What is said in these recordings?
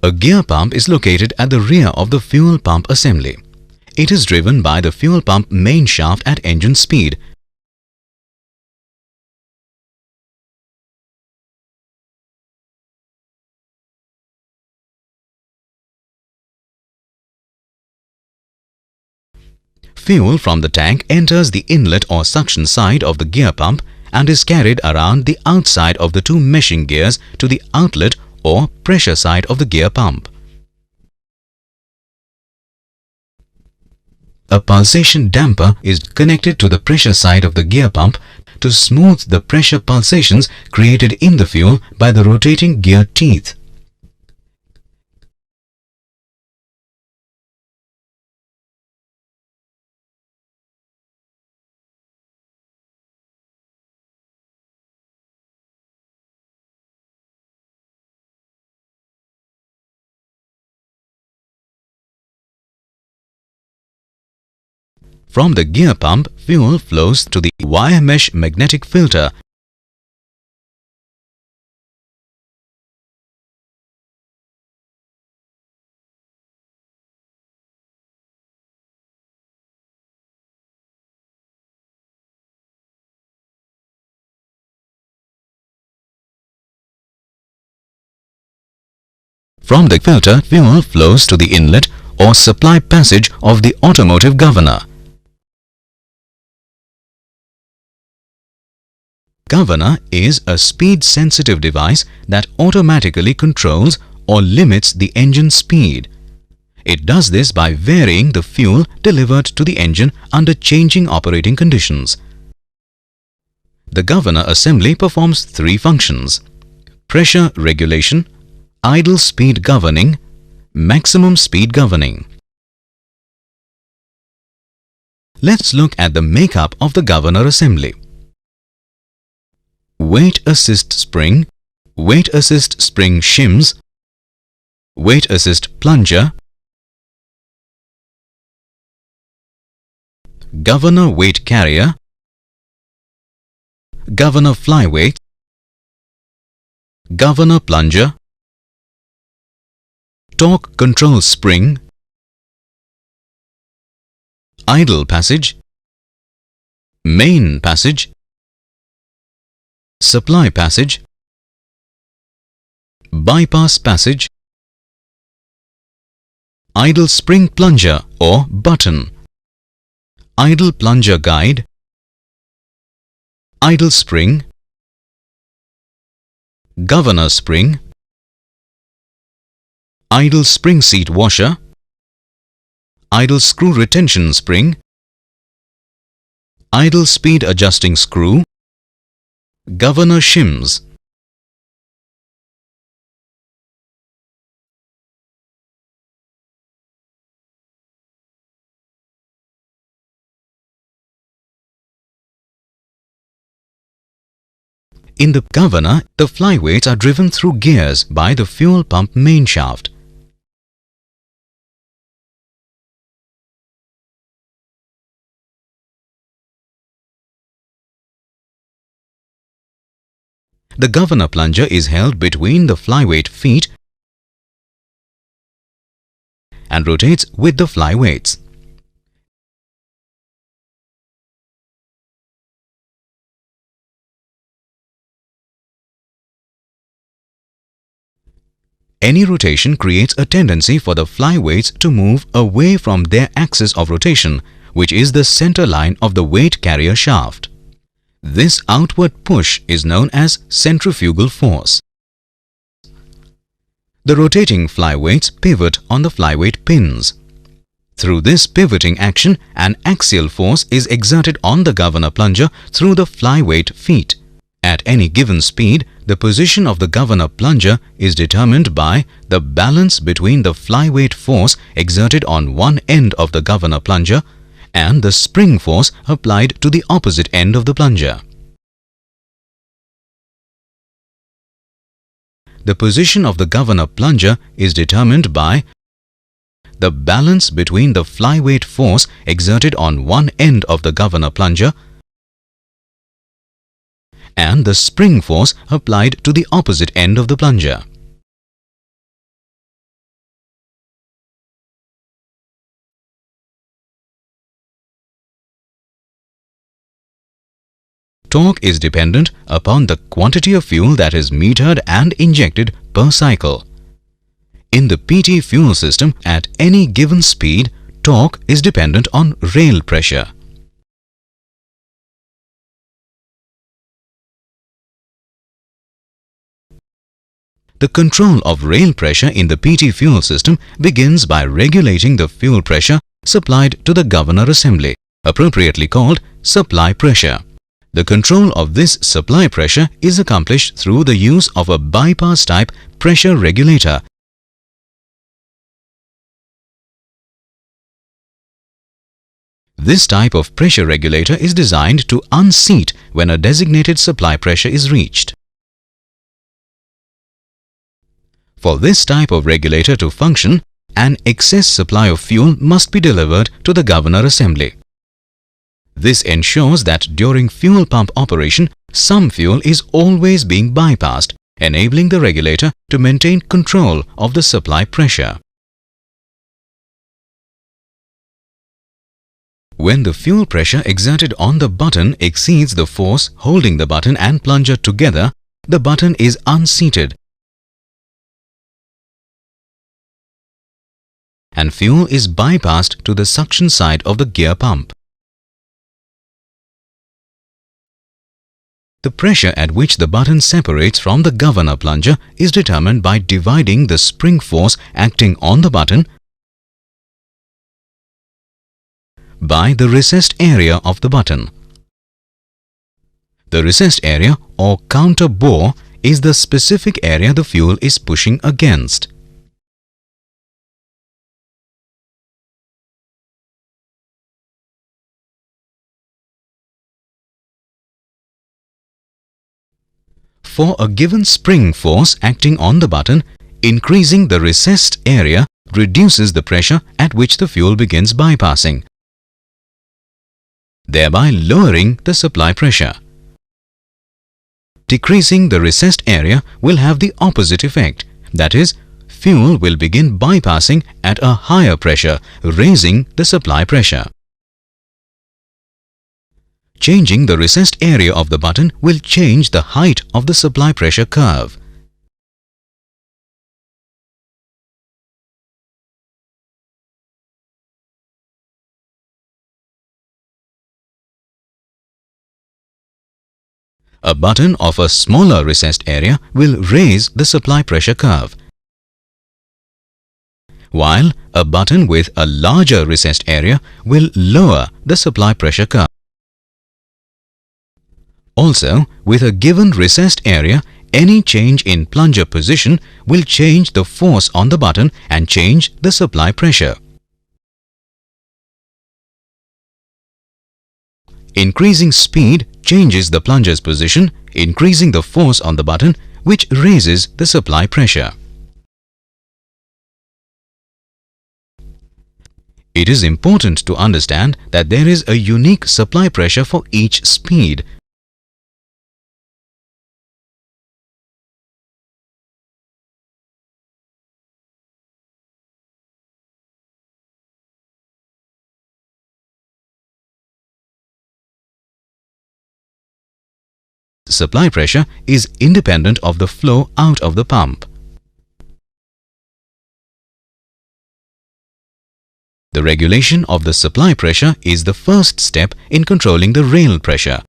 A gear pump is located at the rear of the fuel pump assembly. It is driven by the fuel pump main shaft at engine speed. Fuel from the tank enters the inlet or suction side of the gear pump and is carried around the outside of the two meshing gears to the outlet or pressure side of the gear pump. A pulsation damper is connected to the pressure side of the gear pump to smooth the pressure pulsations created in the fuel by the rotating gear teeth. From the gear pump, fuel flows to the wire mesh magnetic filter. From the filter, fuel flows to the inlet or supply passage of the automotive governor. Governor is a speed-sensitive device that automatically controls or limits the engine speed. It does this by varying the fuel delivered to the engine under changing operating conditions. The governor assembly performs three functions: pressure regulation, idle speed governing, maximum speed governing. Let's look at the makeup of the governor assembly. Weight assist spring, weight assist spring shims, weight assist plunger, governor weight carrier, governor flyweight, governor plunger, torque control spring, idle passage, main passage, supply passage, bypass passage, idle spring plunger or button, idle plunger guide, idle spring, governor spring, idle spring seat washer, idle screw retention spring, idle speed adjusting screw, governor shims. In the governor, the flyweights are driven through gears by the fuel pump main shaft. The governor plunger is held between the flyweight feet and rotates with the flyweights. Any rotation creates a tendency for the flyweights to move away from their axis of rotation, which is the center line of the weight carrier shaft. This outward push is known as centrifugal force. The rotating flyweights pivot on the flyweight pins. Through this pivoting action, an axial force is exerted on the governor plunger through the flyweight feet. At any given speed, the position of the governor plunger is determined by the balance between the flyweight force exerted on one end of the governor plunger and the spring force applied to the opposite end of the plunger. The position of the governor plunger is determined by the balance between the flyweight force exerted on one end of the governor plunger and the spring force applied to the opposite end of the plunger. Torque is dependent upon the quantity of fuel that is metered and injected per cycle. In the PT fuel system, at any given speed, torque is dependent on rail pressure. The control of rail pressure in the PT fuel system begins by regulating the fuel pressure supplied to the governor assembly, appropriately called supply pressure. The control of this supply pressure is accomplished through the use of a bypass type pressure regulator. This type of pressure regulator is designed to unseat when a designated supply pressure is reached. For this type of regulator to function, an excess supply of fuel must be delivered to the governor assembly. This ensures that during fuel pump operation, some fuel is always being bypassed, enabling the regulator to maintain control of the supply pressure. When the fuel pressure exerted on the button exceeds the force holding the button and plunger together, the button is unseated and fuel is bypassed to the suction side of the gear pump. The pressure at which the button separates from the governor plunger is determined by dividing the spring force acting on the button by the recessed area of the button. The recessed area or counter bore is the specific area the fuel is pushing against. For a given spring force acting on the button, increasing the recessed area reduces the pressure at which the fuel begins bypassing, thereby lowering the supply pressure. Decreasing the recessed area will have the opposite effect, that is, fuel will begin bypassing at a higher pressure, raising the supply pressure. Changing the recessed area of the button will change the height of the supply pressure curve. A button of a smaller recessed area will raise the supply pressure curve, while a button with a larger recessed area will lower the supply pressure curve. Also, with a given recessed area, any change in plunger position will change the force on the button and change the supply pressure. Increasing speed changes the plunger's position, increasing the force on the button, which raises the supply pressure. It is important to understand that there is a unique supply pressure for each speed. Supply pressure is independent of the flow out of the pump. The regulation of the supply pressure is the first step in controlling the rail pressure.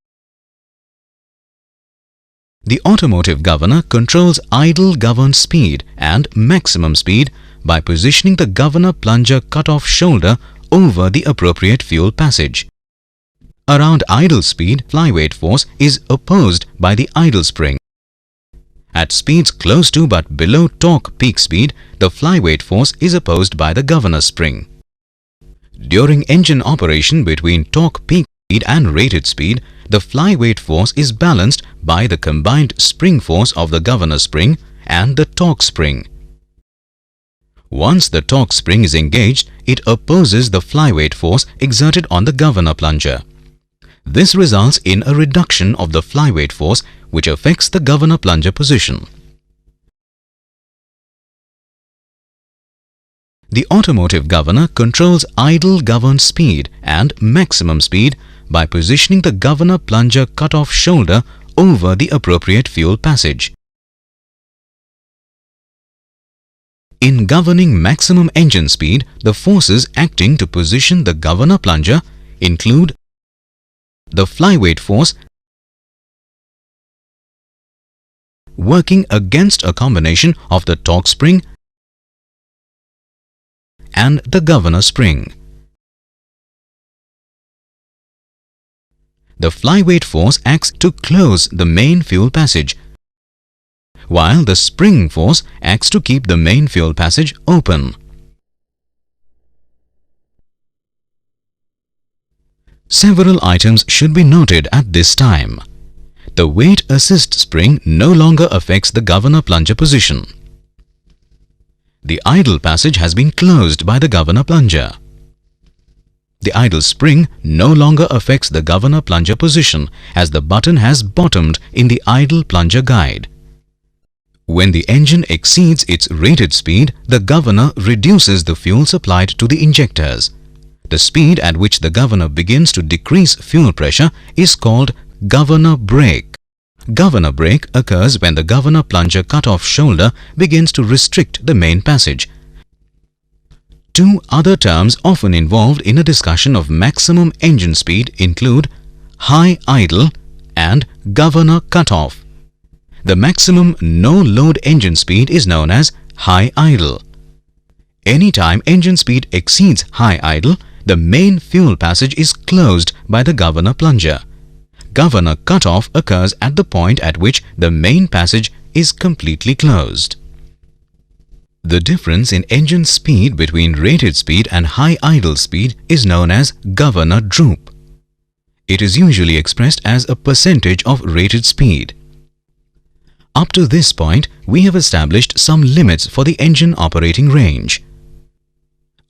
The automotive governor controls idle governed speed and maximum speed by positioning the governor plunger cutoff shoulder over the appropriate fuel passage. Around idle speed, flyweight force is opposed by the idle spring. At speeds close to but below torque peak speed, the flyweight force is opposed by the governor spring. During engine operation between torque peak speed and rated speed, the flyweight force is balanced by the combined spring force of the governor spring and the torque spring. Once the torque spring is engaged, it opposes the flyweight force exerted on the governor plunger. This results in a reduction of the flyweight force, which affects the governor plunger position. The automotive governor controls idle governed speed and maximum speed by positioning the governor plunger cut-off shoulder over the appropriate fuel passage. In governing maximum engine speed, the forces acting to position the governor plunger include the flyweight force working against a combination of the torque spring and the governor spring. The flyweight force acts to close the main fuel passage, while the spring force acts to keep the main fuel passage open. Several items should be noted at this time. The weight assist spring no longer affects the governor plunger position. The idle passage has been closed by the governor plunger. The idle spring no longer affects the governor plunger position as the button has bottomed in the idle plunger guide. When the engine exceeds its rated speed, the governor reduces the fuel supplied to the injectors. The speed at which the governor begins to decrease fuel pressure is called governor brake. Governor brake occurs when the governor plunger cut-off shoulder begins to restrict the main passage. Two other terms often involved in a discussion of maximum engine speed include high idle and governor cut-off. The maximum no-load engine speed is known as high idle. Anytime engine speed exceeds high idle, the main fuel passage is closed by the governor plunger. Governor cut-off occurs at the point at which the main passage is completely closed. The difference in engine speed between rated speed and high idle speed is known as governor droop. It is usually expressed as a percentage of rated speed. Up to this point, we have established some limits for the engine operating range.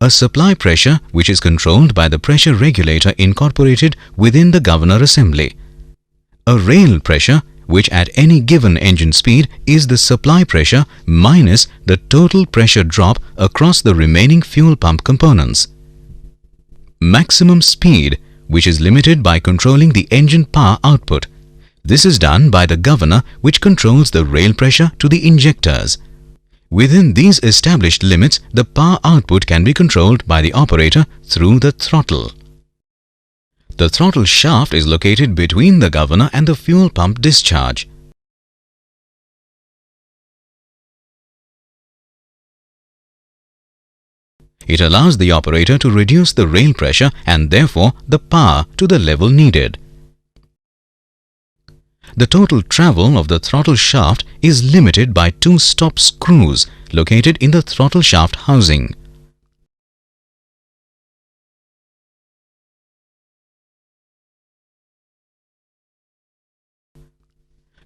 A supply pressure which is controlled by the pressure regulator incorporated within the governor assembly. A rail pressure which at any given engine speed is the supply pressure minus the total pressure drop across the remaining fuel pump components. Maximum speed, which is limited by controlling the engine power output. This is done by the governor which controls the rail pressure to the injectors. Within these established limits, the power output can be controlled by the operator through the throttle. The throttle shaft is located between the governor and the fuel pump discharge. It allows the operator to reduce the rail pressure and therefore the power to the level needed. The total travel of the throttle shaft is limited by two stop screws located in the throttle shaft housing.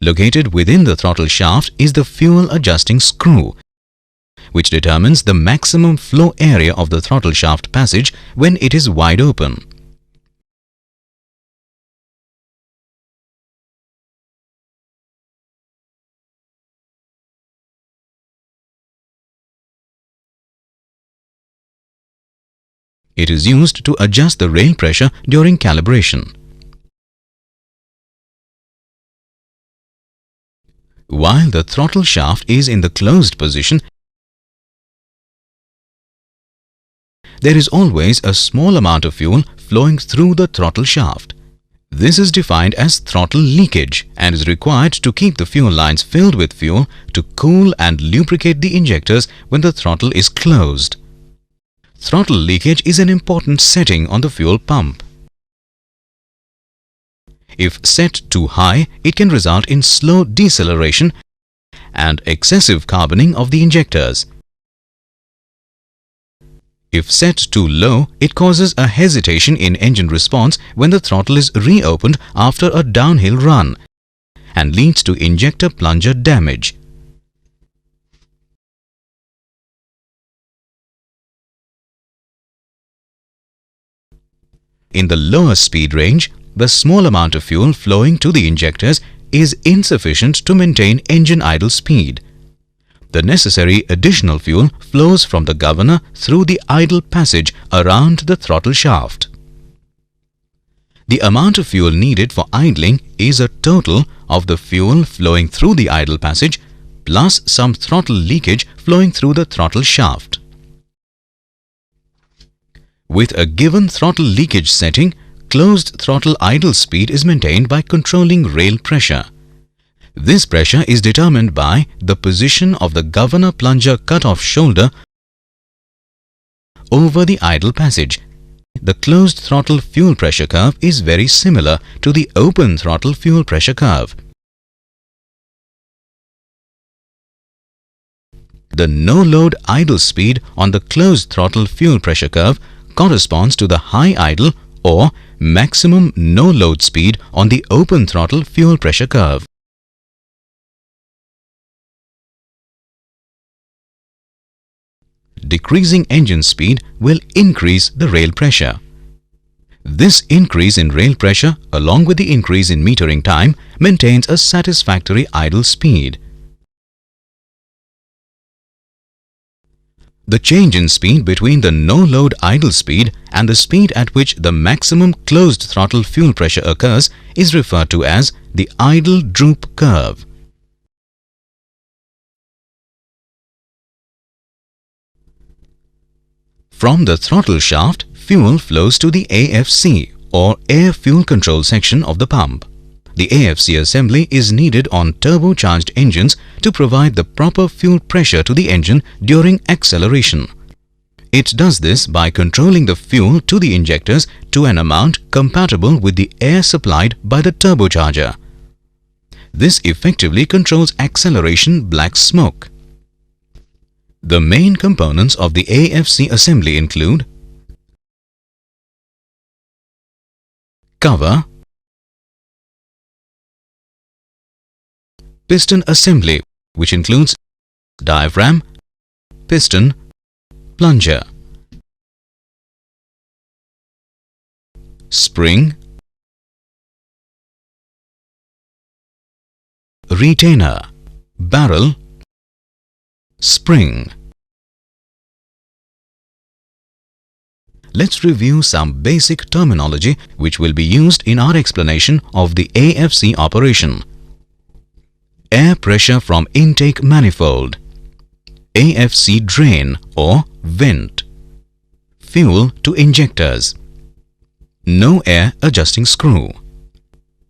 Located within the throttle shaft is the fuel adjusting screw, which determines the maximum flow area of the throttle shaft passage when it is wide open. It is used to adjust the rail pressure during calibration. While the throttle shaft is in the closed position, there is always a small amount of fuel flowing through the throttle shaft. This is defined as throttle leakage and is required to keep the fuel lines filled with fuel to cool and lubricate the injectors when the throttle is closed. Throttle leakage is an important setting on the fuel pump. If set too high, it can result in slow deceleration and excessive carboning of the injectors. If set too low, it causes a hesitation in engine response when the throttle is reopened after a downhill run and leads to injector plunger damage. In the lower speed range, the small amount of fuel flowing to the injectors is insufficient to maintain engine idle speed. The necessary additional fuel flows from the governor through the idle passage around the throttle shaft. The amount of fuel needed for idling is a total of the fuel flowing through the idle passage plus some throttle leakage flowing through the throttle shaft. With a given throttle leakage setting, closed throttle idle speed is maintained by controlling rail pressure. This pressure is determined by the position of the governor plunger cut-off shoulder over the idle passage. The closed throttle fuel pressure curve is very similar to the open throttle fuel pressure curve. The no-load idle speed on the closed throttle fuel pressure curve corresponds to the high idle or maximum no-load speed on the open throttle fuel pressure curve. Decreasing engine speed will increase the rail pressure. This increase in rail pressure along with the increase in metering time maintains a satisfactory idle speed. The change in speed between the no-load idle speed and the speed at which the maximum closed throttle fuel pressure occurs is referred to as the idle droop curve. From the throttle shaft, fuel flows to the AFC or Air Fuel Control section of the pump. The AFC assembly is needed on turbocharged engines to provide the proper fuel pressure to the engine during acceleration. It does this by controlling the fuel to the injectors to an amount compatible with the air supplied by the turbocharger. This effectively controls acceleration black smoke. The main components of the AFC assembly include cover, piston assembly, which includes diaphragm, piston, plunger, spring, retainer, barrel, spring. Let's review some basic terminology which will be used in our explanation of the AFC operation. Air pressure from intake manifold, AFC drain or vent, fuel to injectors, no air adjusting screw,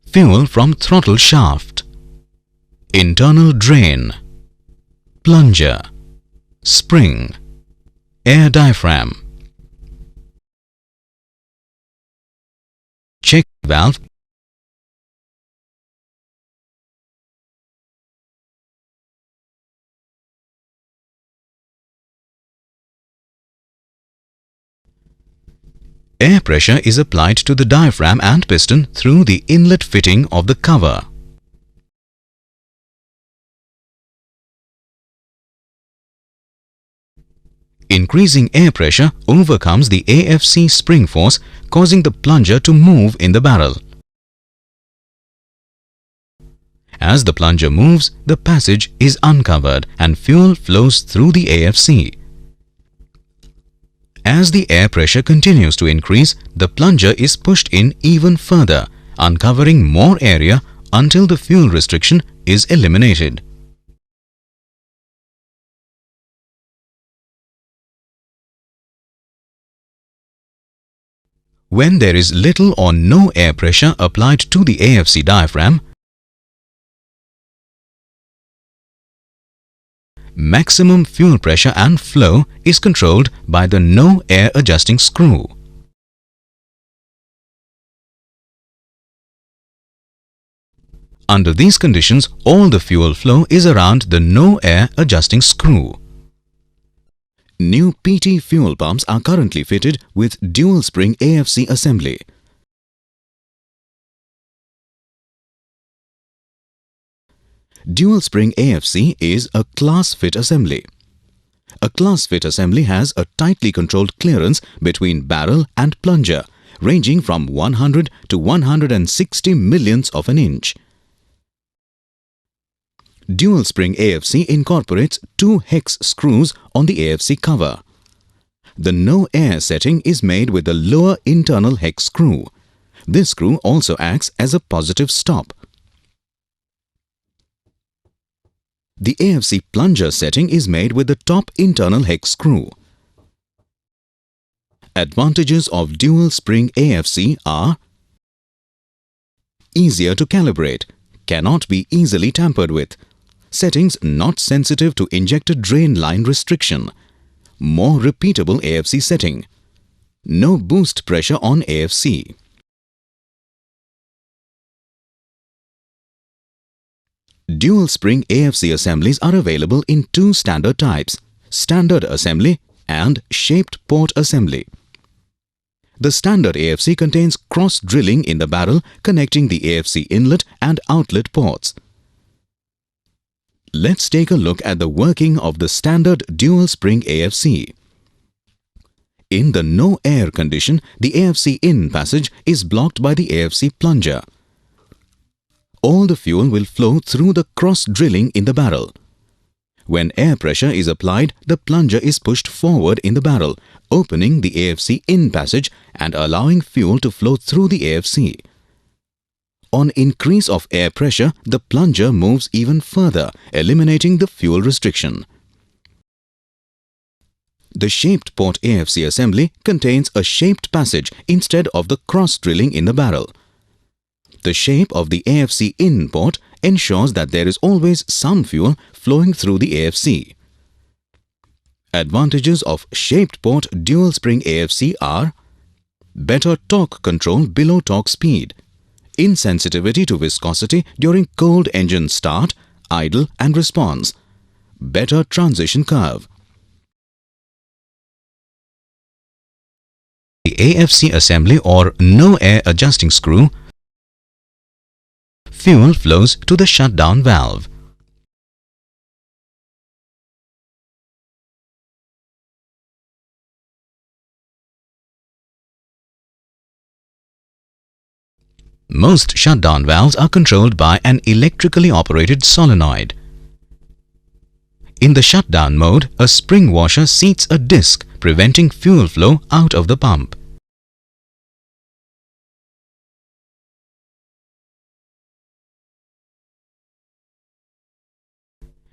fuel from throttle shaft, internal drain, plunger, spring, air diaphragm, check valve, air pressure is applied to the diaphragm and piston through the inlet fitting of the cover. Increasing air pressure overcomes the AFC spring force, causing the plunger to move in the barrel. As the plunger moves, the passage is uncovered and fuel flows through the AFC. As the air pressure continues to increase, the plunger is pushed in even further, uncovering more area until the fuel restriction is eliminated. When there is little or no air pressure applied to the AFC diaphragm, maximum fuel pressure and flow is controlled by the no air adjusting screw. Under these conditions, all the fuel flow is around the no air adjusting screw. New PT fuel pumps are currently fitted with dual spring AFC assembly. Dual spring AFC is a class fit assembly. A class fit assembly has a tightly controlled clearance between barrel and plunger, ranging from 100 to 160 millionths of an inch. Dual spring AFC incorporates two hex screws on the AFC cover. The no air setting is made with the lower internal hex screw. This screw also acts as a positive stop. The AFC plunger setting is made with the top internal hex screw. Advantages of dual spring AFC are: easier to calibrate, cannot be easily tampered with, settings not sensitive to injector drain line restriction, more repeatable AFC setting, no boost pressure on AFC. Dual spring AFC assemblies are available in two standard types: standard assembly and shaped port assembly. The standard AFC contains cross drilling in the barrel connecting the AFC inlet and outlet ports. Let's take a look at the working of the standard dual spring AFC. In the no air condition, the AFC in passage is blocked by the AFC plunger. All the fuel will flow through the cross drilling in the barrel. When air pressure is applied, the plunger is pushed forward in the barrel, opening the AFC in passage and allowing fuel to flow through the AFC. On increase of air pressure, the plunger moves even further, eliminating the fuel restriction. The shaped port AFC assembly contains a shaped passage instead of the cross drilling in the barrel. The shape of the AFC in port ensures that there is always some fuel flowing through the AFC. Advantages of shaped port dual spring AFC are: better torque control below torque speed, insensitivity to viscosity during cold engine start, idle and response, better transition curve. The AFC assembly or no air adjusting screw, fuel flows to the shutdown valve. Most shutdown valves are controlled by an electrically operated solenoid. In the shutdown mode, a spring washer seats a disc, preventing fuel flow out of the pump.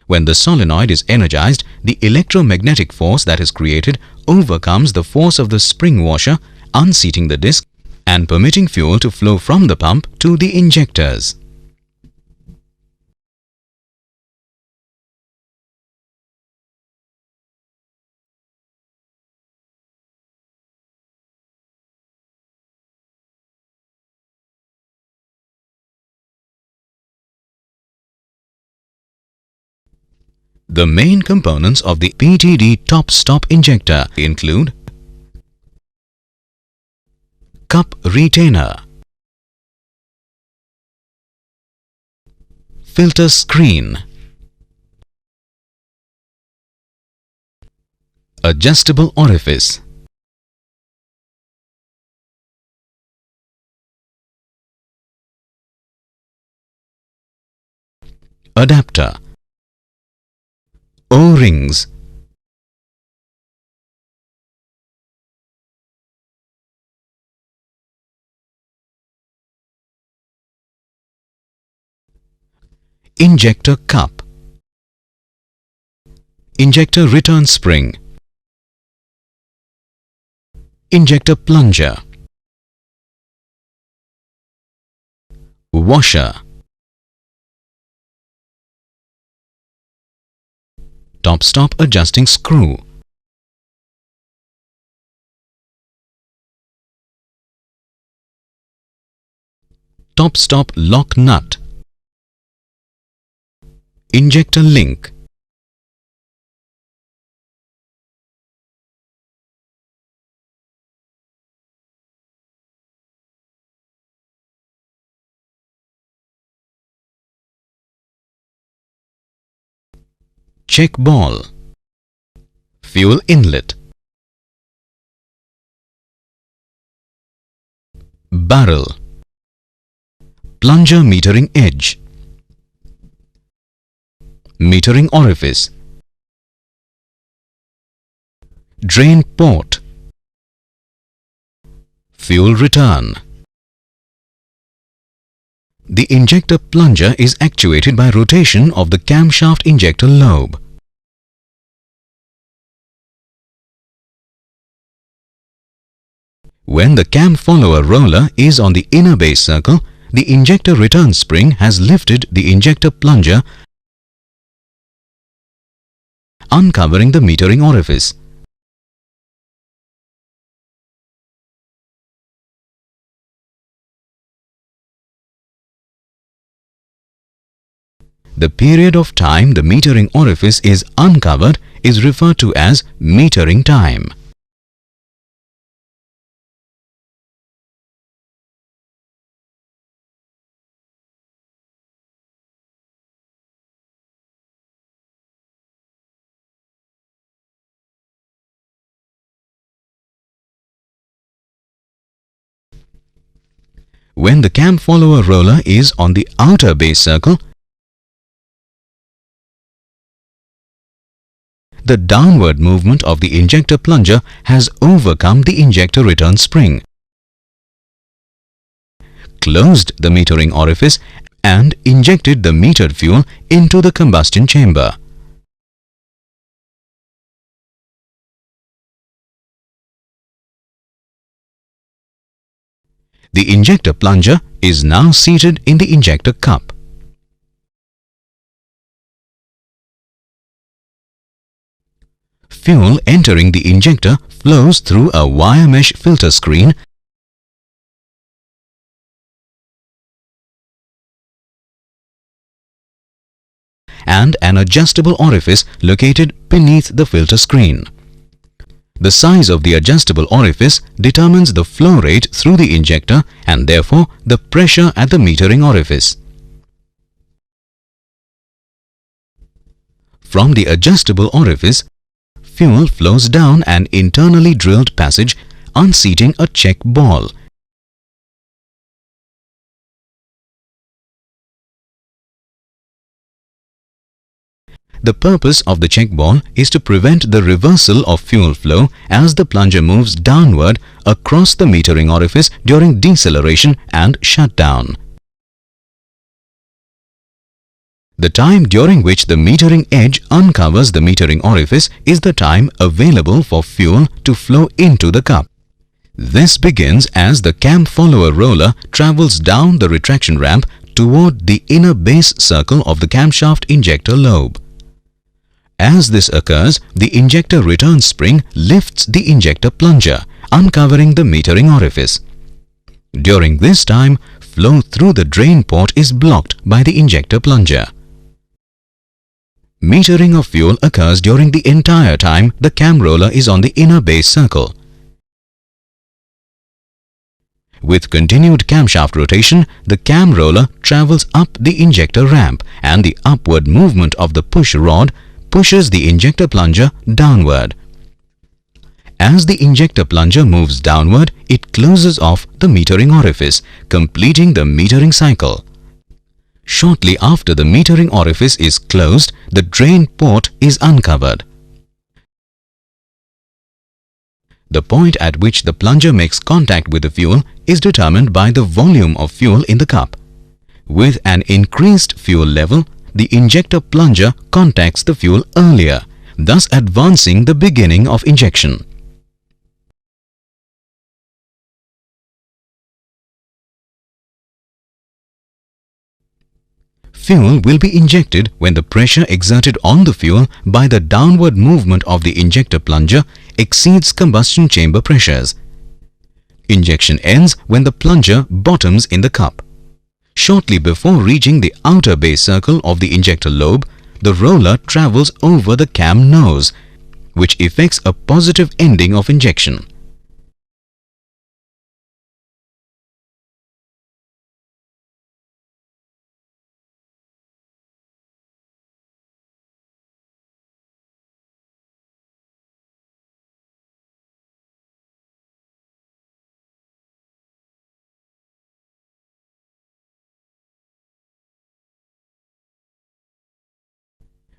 When the solenoid is energized, the electromagnetic force that is created overcomes the force of the spring washer, unseating the disc and permitting fuel to flow from the pump to the injectors. The main components of the PTD top-stop injector include cup retainer, filter screen, adjustable orifice, adapter, O-rings, injector cup, injector return spring, injector plunger, washer, top-stop adjusting screw, top-stop lock nut, injector link, check ball, fuel inlet, barrel, plunger metering edge, Metering orifice. Drain port. Fuel return. The injector plunger is actuated by rotation of the camshaft injector lobe. When the cam follower roller is on the inner base circle, the injector return spring has lifted the injector plunger, uncovering the metering orifice. The period of time the metering orifice is uncovered is referred to as metering time. When the cam follower roller is on the outer base circle, the downward movement of the injector plunger has overcome the injector return spring, closed the metering orifice and injected the metered fuel into the combustion chamber. The injector plunger is now seated in the injector cup. Fuel entering the injector flows through a wire mesh filter screen and an adjustable orifice located beneath the filter screen. The size of the adjustable orifice determines the flow rate through the injector and therefore the pressure at the metering orifice. From the adjustable orifice, fuel flows down an internally drilled passage, unseating a check ball. The purpose of the check ball is to prevent the reversal of fuel flow as the plunger moves downward across the metering orifice during deceleration and shutdown. The time during which the metering edge uncovers the metering orifice is the time available for fuel to flow into the cup. This begins as the cam follower roller travels down the retraction ramp toward the inner base circle of the camshaft injector lobe. As this occurs, the injector return spring lifts the injector plunger, uncovering the metering orifice. During this time, flow through the drain port is blocked by the injector plunger. Metering of fuel occurs during the entire time the cam roller is on the inner base circle. With continued camshaft rotation, the cam roller travels up the injector ramp and the upward movement of the push rod pushes the injector plunger downward. As the injector plunger moves downward, it closes off the metering orifice, completing the metering cycle. Shortly after the metering orifice is closed, the drain port is uncovered. The point at which the plunger makes contact with the fuel is determined by the volume of fuel in the cup. With an increased fuel level, the injector plunger contacts the fuel earlier, thus advancing the beginning of injection. Fuel will be injected when the pressure exerted on the fuel by the downward movement of the injector plunger exceeds combustion chamber pressures. Injection ends when the plunger bottoms in the cup. Shortly before reaching the outer base circle of the injector lobe, the roller travels over the cam nose, which effects a positive ending of injection.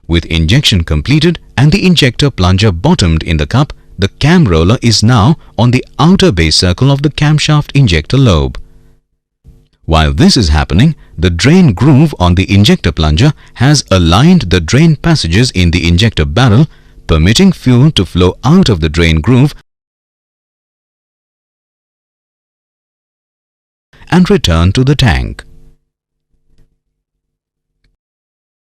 With injection completed and the injector plunger bottomed in the cup, the cam roller is now on the outer base circle of the camshaft injector lobe. While this is happening, the drain groove on the injector plunger has aligned the drain passages in the injector barrel, permitting fuel to flow out of the drain groove and return to the tank.